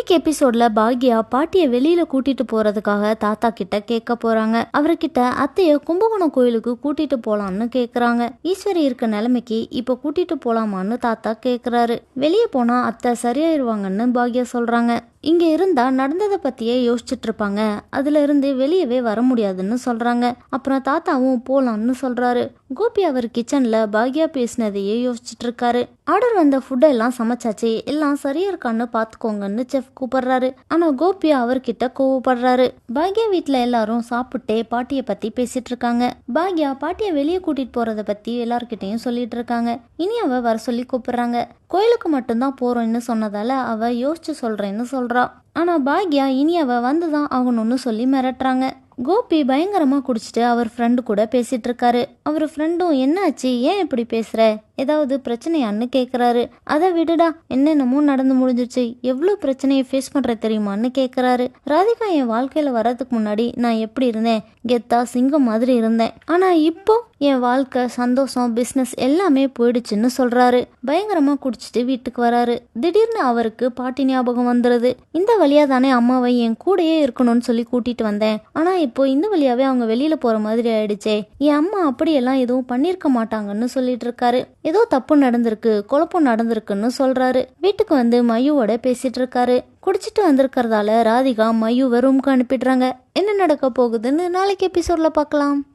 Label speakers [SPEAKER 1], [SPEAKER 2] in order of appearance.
[SPEAKER 1] இன்னைக்கு எபிசோட்ல பாக்யா பாட்டியை வெளியில கூட்டிட்டு போறதுக்காக தாத்தா கிட்ட கேட்க போறாங்க. அவர்கிட்ட அத்தைய கும்பகோணம் கோயிலுக்கு கூட்டிட்டு போலாம்னு கேக்குறாங்க. ஈஸ்வரி இருக்க நிலைமைக்கு இப்ப கூட்டிட்டு போலாமான்னு தாத்தா கேக்குறாரு. வெளியே போனா அத்தை சரியாயிருவாங்கன்னு பாக்யா சொல்றாங்க. இங்க இருந்தா நடந்ததை பத்தியே யோசிச்சுட்டு இருப்பாங்க, அதுல இருந்து வெளியவே வர முடியாதுன்னு சொல்றாங்க. அப்புறம் தாத்தாவும் போலாம்னு சொல்றாரு. கோபி அவர் கிச்சன்ல பாக்யா பேசினதையே யோசிச்சுட்டு இருக்காரு. ஆர்டர் வந்த ஃபுட்டை எல்லாம் சமைச்சாச்சு, எல்லாம் சரியா இருக்கான்னு பாத்துக்கோங்கன்னு செஃப் கூப்பிடுறாரு. ஆனா கோபி அவர்கிட்ட கோவப்படுறாரு. பாக்யா வீட்டுல எல்லாரும் சாப்பிட்டே பாட்டிய பத்தி பேசிட்டு இருக்காங்க. பாக்யா பாட்டிய வெளியே கூட்டிட்டு போறத பத்தி எல்லார்கிட்டையும் சொல்லிட்டு இருக்காங்க. இனி அவ வர சொல்லி கூப்பிடுறாங்க. கோயிலுக்கு மட்டும்தான் போறோம்னு சொன்னதால அவ யோசிச்சு சொல்றேன்னு சொல்றா. ஆனா பாக்யா இனி அவ வந்துதான் ஆகணும்னு சொல்லி மிரட்டுறாங்க. கோபி பயங்கரமா குடிச்சிட்டு அவர் ஃப்ரெண்டு கூட பேசிட்டு இருக்காரு. அவர் ஃப்ரெண்டும் என்னாச்சு, ஏன் இப்படி பேசுற, ஏதாவது பிரச்சனையான்னு கேக்குறாரு. அதை விடுடா, என்னென்னமோ நடந்து முடிஞ்சிருச்சு, எவ்வளவு பிரச்சனையை ஃபேஸ் பண்ற தெரியுமான்னு கேக்குறாரு. ராதிகா என் வாழ்க்கையில வர்றதுக்கு முன்னாடி நான் எப்படி இருந்தேன், கெத்தா சிங்கம் மாதிரி இருந்தேன். ஆனா இப்போ என் வாழ்க்கை, சந்தோஷம், பிசினஸ் எல்லாமே போயிடுச்சுன்னு சொல்றாரு. பயங்கரமா குடிச்சிட்டு வீட்டுக்கு வராரு. திடீர்னு அவருக்கு பாட்டி ஞாபகம் வந்துருது. இந்த வழியா தானே அம்மாவை என் கூடயே இருக்கணும்னு சொல்லி கூட்டிட்டு வந்தேன், ஆனா இப்போ இந்த வழியாவே அவங்க வெளியில போற மாதிரி ஆயிடுச்சே, என் அம்மா அப்படியெல்லாம் எதுவும் பண்ணிருக்க மாட்டாங்கன்னு சொல்லிட்டு இருக்காரு. ஏதோ தப்பு நடந்திருக்கு, குழப்பம் நடந்திருக்குன்னு சொல்றாரு. வீட்டுக்கு வந்து மயுவோட பேசிட்டு இருக்காரு. குடிச்சிட்டு வந்திருக்கிறதால ராதிகா மயுவை ரூம்க்கு அனுப்பிடுறாங்க. என்ன நடக்க போகுதுன்னு நாளைக்கு எபிசோட்ல பார்க்கலாம்.